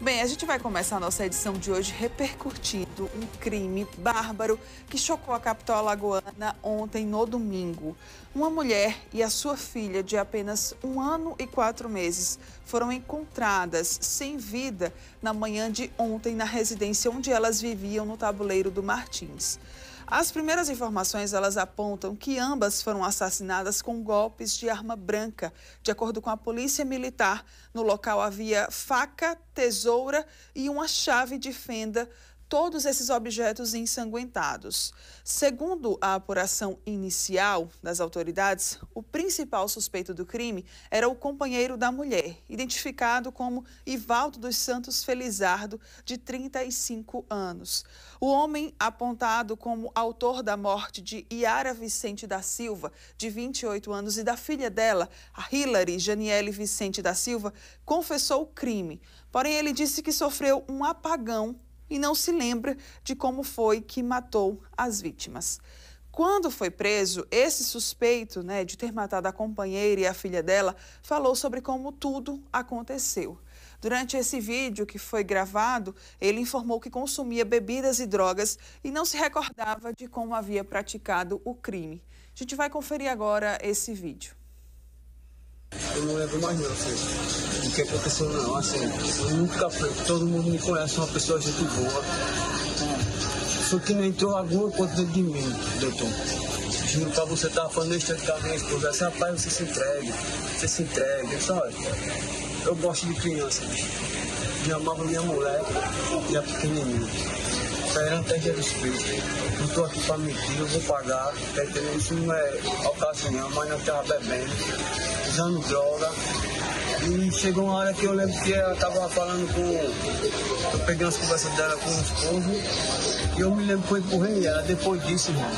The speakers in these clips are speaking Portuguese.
Bem, a gente vai começar a nossa edição de hoje repercutindo um crime bárbaro que chocou a capital alagoana ontem, no domingo. Uma mulher e a sua filha, de apenas 1 ano e 4 meses, foram encontradas sem vida na manhã de ontem na residência onde elas viviam, no Tabuleiro do Martins. As primeiras informações, elas apontam que ambas foram assassinadas com golpes de arma branca. De acordo com a polícia militar, no local havia faca, tesoura e uma chave de fenda, todos esses objetos ensanguentados. Segundo a apuração inicial das autoridades, o principal suspeito do crime era o companheiro da mulher, identificado como Ivaldo dos Santos Felizardo, de 35 anos. O homem apontado como autor da morte de Iara Vicente da Silva, de 28 anos, e da filha dela, a Hilary Janiele Vicente da Silva, confessou o crime. Porém, ele disse que sofreu um apagão e não se lembra de como foi que matou as vítimas. Quando foi preso, esse suspeito, de ter matado a companheira e a filha dela, falou sobre como tudo aconteceu. Durante esse vídeo que foi gravado, ele informou que consumia bebidas e drogas e não se recordava de como havia praticado o crime. A gente vai conferir agora esse vídeo. Eu não lembro mais não, assim, o que aconteceu não, assim, eu nunca fui, todo mundo me conhece, uma pessoa gente boa. Foi que não entrou alguma coisa dentro de mim, doutor. Juro pra você, tava falando nesse tempo com a minha esposa, assim, rapaz, você se entregue, eu só, eu gosto de criança, me amava minha mulher e a pequenininha. Esperando até Jesus Cristo. Não estou aqui para mentir, eu vou pagar. Tá entendendo? Isso não é ocasião, mas nós estávamos bebendo, usando droga. E chegou uma hora que eu lembro que ela estava falando com. Eu peguei umas conversas dela com o esposo. E eu me lembro que eu empurrei ela. Depois disso, irmão,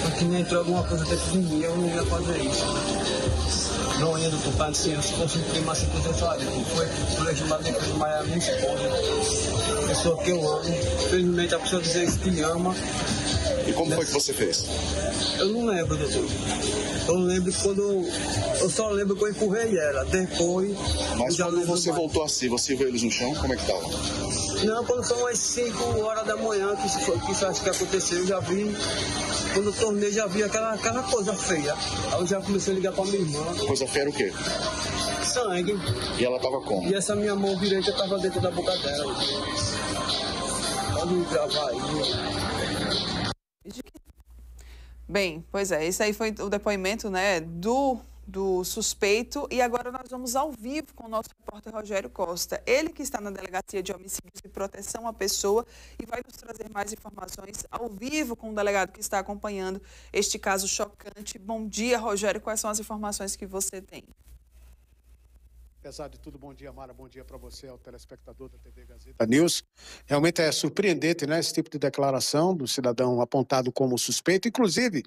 porque me entrou alguma coisa dentro de mim, eu não ia fazer isso. Não ia do tocado, se fosse um crime assim, eu faria. Foi por legitimado depois de a minha esposa. Pessoa que eu amo. Infelizmente a pessoa dizer isso que ama. E como foi que você fez? Eu não lembro, doutor. Eu lembro quando. Eu só lembro que eu empurrei ela. Depois. Mas quando você voltou assim, você viu eles no chão, como é que tava? Não, quando são as 5 horas da manhã que isso acho que aconteceu, eu já vi. Quando eu tornei, já vi aquela coisa feia. Aí eu já comecei a ligar pra minha irmã. Coisa feia era o quê? Sangue. E ela tava como? E essa minha mão direita tava dentro da boca dela. Pode me gravar aí. Bem, pois é, esse aí foi o depoimento, do suspeito, e agora nós vamos ao vivo com o nosso repórter Rogério Costa. Ele que está na Delegacia de Homicídios e Proteção à Pessoa e vai nos trazer mais informações ao vivo com o delegado que está acompanhando este caso chocante. Bom dia, Rogério, quais são as informações que você tem? Apesar de tudo, bom dia, Mara, bom dia para você, ao telespectador da TV Gazeta News. Realmente é surpreendente, esse tipo de declaração do cidadão apontado como suspeito. Inclusive,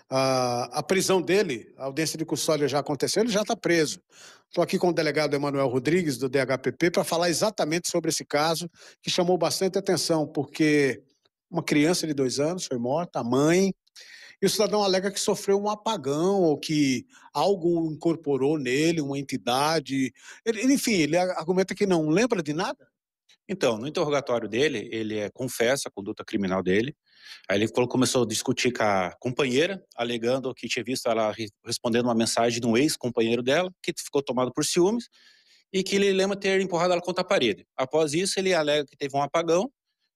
a prisão dele, a audiência de custódia já aconteceu, ele já está preso. Estou aqui com o delegado Emanuel Rodrigues, do DHPP, para falar exatamente sobre esse caso, que chamou bastante atenção, porque uma criança de 2 anos foi morta, a mãe. E o cidadão alega que sofreu um apagão ou que algo incorporou nele, uma entidade. Enfim, ele argumenta que não lembra de nada. Então, no interrogatório dele, ele confessa a conduta criminal dele. Aí ele começou a discutir com a companheira, alegando que tinha visto ela respondendo uma mensagem de um ex-companheiro dela, que ficou tomado por ciúmes, e que ele lembra ter empurrado ela contra a parede. Após isso, ele alega que teve um apagão,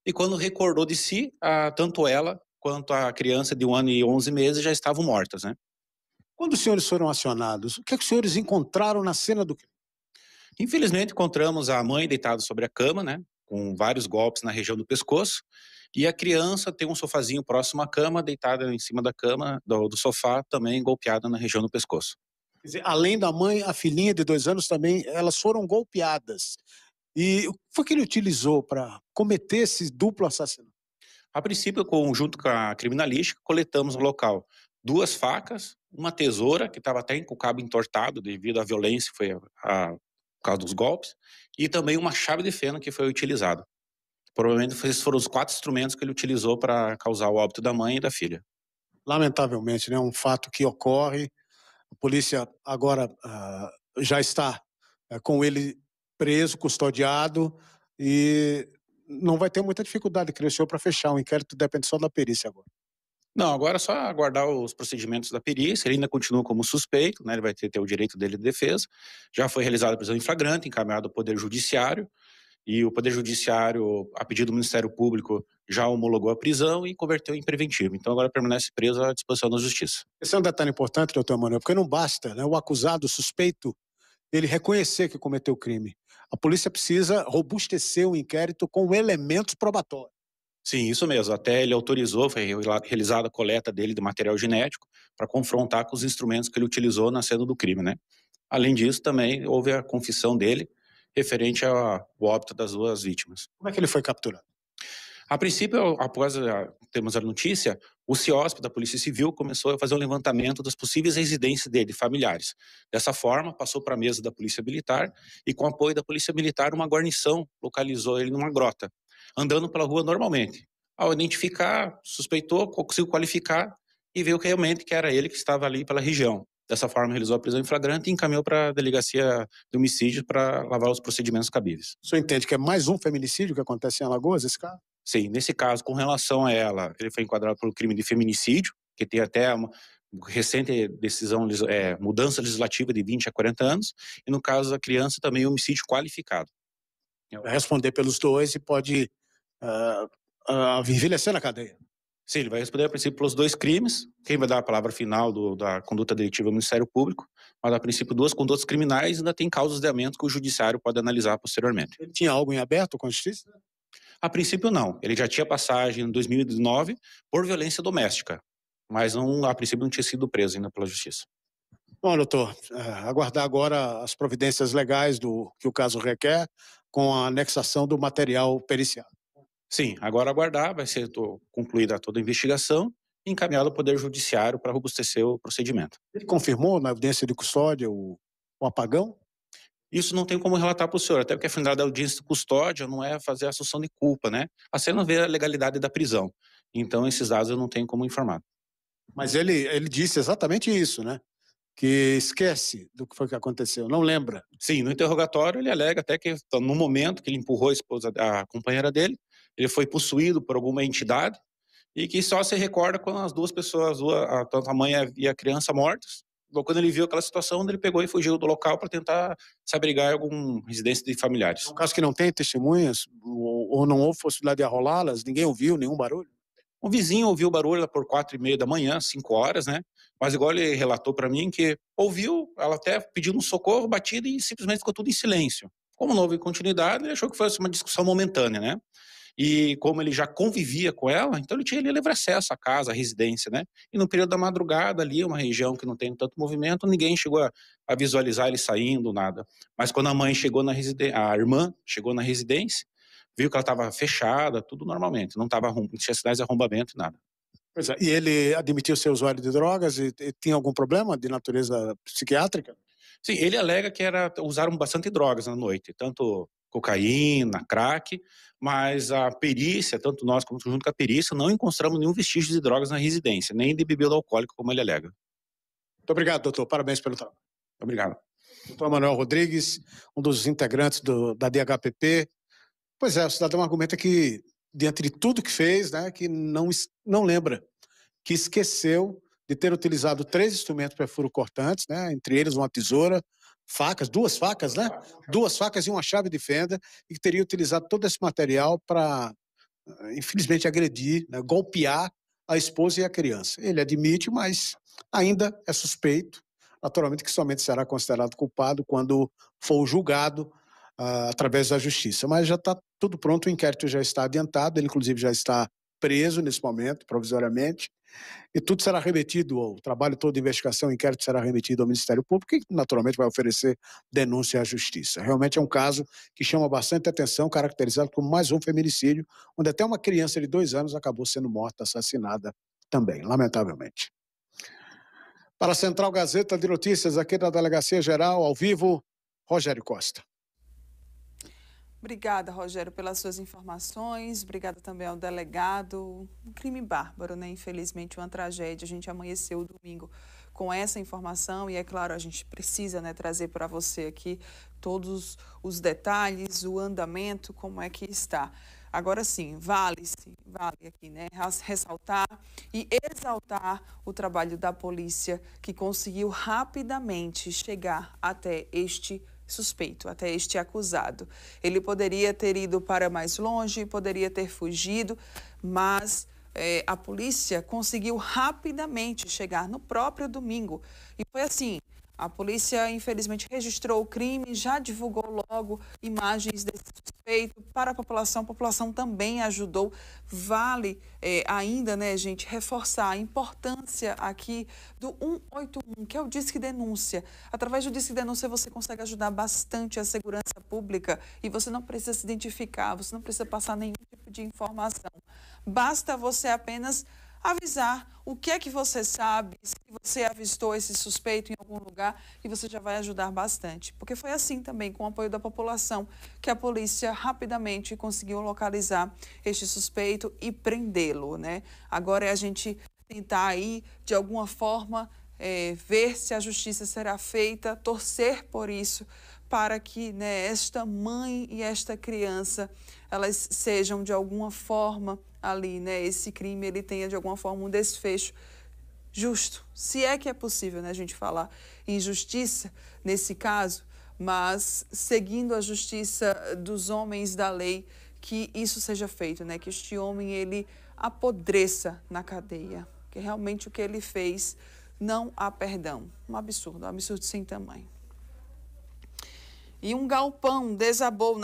e quando recordou de si, tanto ela quanto a criança de 1 ano e 11 meses já estavam mortas, né? Quando os senhores foram acionados, o que os senhores encontraram na cena do crime? Infelizmente, encontramos a mãe deitada sobre a cama, com vários golpes na região do pescoço, e a criança tem um sofazinho próximo à cama, deitada em cima da cama, do sofá, também golpeada na região do pescoço. Quer dizer, além da mãe, a filhinha de 2 anos também, elas foram golpeadas. E o que foi que ele utilizou para cometer esse duplo assassinato? A princípio, junto com a criminalística, coletamos no local 2 facas, uma tesoura, que estava até com o cabo entortado devido à violência, por causa dos golpes, e também uma chave de fenda que foi utilizada. Provavelmente esses foram os 4 instrumentos que ele utilizou para causar o óbito da mãe e da filha. Lamentavelmente, um fato que ocorre. A polícia agora já está com ele preso, custodiado. e não vai ter muita dificuldade, creio eu, para fechar. O inquérito depende só da perícia agora. Não, agora é só aguardar os procedimentos da perícia. Ele ainda continua como suspeito, né? Ele vai ter o direito dele de defesa. Já foi realizada a prisão em flagrante, encaminhado ao Poder Judiciário, e o Poder Judiciário, a pedido do Ministério Público, já homologou a prisão e converteu em preventivo. Então agora permanece preso à disposição da Justiça. Esse é um detalhe importante, doutor Manuel, porque não basta, né, o acusado, o suspeito, ele reconhecer que cometeu o crime. A polícia precisa robustecer o inquérito com elementos probatórios. Sim, isso mesmo. Até ele autorizou, foi realizada a coleta dele de material genético para confrontar com os instrumentos que ele utilizou na cena do crime, né? Além disso, também houve a confissão dele referente ao óbito das duas vítimas. Como é que ele foi capturado? A princípio, após termos a notícia, o CIOSP da Polícia Civil começou a fazer um levantamento das possíveis residências dele, familiares. Dessa forma, passou para a mesa da Polícia Militar e, com apoio da Polícia Militar, uma guarnição localizou ele numa grota, andando pela rua normalmente. Ao identificar, suspeitou, conseguiu qualificar e viu que realmente que era ele que estava ali pela região. Dessa forma, realizou a prisão em flagrante e encaminhou para a delegacia de homicídio para lavar os procedimentos cabíveis. O senhor entende que é mais um feminicídio que acontece em Alagoas, esse caso? Sim, nesse caso, com relação a ela, ele foi enquadrado pelo crime de feminicídio, que tem até uma recente decisão, mudança legislativa de 20 a 40 anos, e no caso da criança também homicídio qualificado. Vai responder pelos dois e pode envelhecer na cadeia. Sim, ele vai responder a princípio pelos dois crimes. Quem vai dar a palavra final da conduta delitiva é o Ministério Público, mas a princípio duas condutas criminais, ainda tem causas de aumento que o Judiciário pode analisar posteriormente. Ele tinha algo em aberto com a Justiça? A princípio não, ele já tinha passagem em 2019 por violência doméstica, mas não, a princípio não tinha sido preso ainda pela Justiça. Bom, doutor, aguardar agora as providências legais que o caso requer com a anexação do material pericial. Sim, agora aguardar, vai ser concluída toda a investigação e encaminhado ao Poder Judiciário para robustecer o procedimento. Ele confirmou na audiência de custódia o apagão? Isso não tem como relatar para o senhor, até porque a finalidade da audiência de custódia não é fazer a assunção de culpa, né? A cena vê a legalidade da prisão. Então, esses dados eu não tenho como informar. Mas ele disse exatamente isso, né? Que esquece do que foi que aconteceu, não lembra. Sim, no interrogatório ele alega até que no momento que ele empurrou a companheira dele, ele foi possuído por alguma entidade e que só se recorda quando as duas pessoas, tanto a mãe e a criança mortas. Quando ele viu aquela situação, ele pegou e fugiu do local para tentar se abrigar em alguma residência de familiares. É um caso que não tem testemunhas, ou não houve possibilidade de arrolá-las, ninguém ouviu nenhum barulho? Um vizinho ouviu o barulho lá por 4h30 da manhã, 5 horas, né? Mas igual ele relatou para mim que ouviu, ela até pediu um socorro, batida e simplesmente ficou tudo em silêncio. Como não houve continuidade, ele achou que fosse uma discussão momentânea, né? E como ele já convivia com ela, então ele tinha livre acesso à casa, à residência, né? E no período da madrugada ali, uma região que não tem tanto movimento, ninguém chegou a visualizar ele saindo, nada. Mas quando a mãe chegou na residência, a irmã chegou na residência, viu que ela estava fechada, tudo normalmente, não tinha sinais de arrombamento e nada. Pois é. E ele admitiu ser usuário de drogas e tinha algum problema de natureza psiquiátrica? Sim, ele alega que usaram bastante drogas na noite, tanto cocaína, crack, mas a perícia, tanto nós como junto com a perícia, não encontramos nenhum vestígio de drogas na residência, nem de bebida alcoólica, como ele alega. Muito obrigado, doutor. Parabéns pelo trabalho. Obrigado. Doutor Manuel Rodrigues, um dos integrantes da DHPP. Pois é, o cidadão argumenta que, diante de tudo que fez, né, que não lembra, que esqueceu de ter utilizado 3 instrumentos perfuro-cortantes, né, entre eles uma tesoura, facas, 2 facas, né? 2 facas e uma chave de fenda, e que teria utilizado todo esse material para, infelizmente, agredir, né, golpear a esposa e a criança. Ele admite, mas ainda é suspeito, naturalmente que somente será considerado culpado quando for julgado através da justiça. Mas já está tudo pronto, o inquérito já está adiantado, ele inclusive já está preso nesse momento, provisoriamente, e tudo será remetido, o trabalho todo de investigação, o inquérito será remetido ao Ministério Público, que naturalmente vai oferecer denúncia à Justiça. Realmente é um caso que chama bastante atenção, caracterizado como mais um feminicídio, onde até uma criança de 2 anos acabou sendo morta, assassinada também, lamentavelmente. Para a Central Gazeta de Notícias, aqui da Delegacia Geral, ao vivo, Rogério Costa. Obrigada, Rogério, pelas suas informações. Obrigada também ao delegado. Um crime bárbaro, né? Infelizmente, uma tragédia. A gente amanheceu o domingo com essa informação e, é claro, a gente precisa, né, trazer para você aqui todos os detalhes, o andamento, como é que está. Agora sim, vale aqui, né, ressaltar e exaltar o trabalho da polícia que conseguiu rapidamente chegar até este suspeito, até este acusado. Ele poderia ter ido para mais longe, poderia ter fugido, mas a polícia conseguiu rapidamente chegar no próprio domingo. E foi assim, a polícia infelizmente registrou o crime, já divulgou logo imagens desse suspeito para a população também ajudou. Vale ainda, né, gente, reforçar a importância aqui do 181, que é o Disque Denúncia. Através do Disque Denúncia você consegue ajudar bastante a segurança pública e você não precisa se identificar, você não precisa passar nenhum tipo de informação. Basta você apenas avisar o que é que você sabe, se você avistou esse suspeito em algum lugar, e você já vai ajudar bastante. Porque foi assim também, com o apoio da população, que a polícia rapidamente conseguiu localizar este suspeito e prendê-lo, né? Agora é a gente tentar aí, de alguma forma, ver se a justiça será feita, torcer por isso, para que, né, esta mãe e esta criança, elas sejam de alguma forma ali, né, esse crime ele tenha de alguma forma um desfecho justo, se é que é possível, né, a gente falar em justiça nesse caso, mas seguindo a justiça dos homens da lei, que isso seja feito, né, que este homem ele apodreça na cadeia, que realmente o que ele fez não há perdão. Um absurdo sem tamanho. E um galpão desabou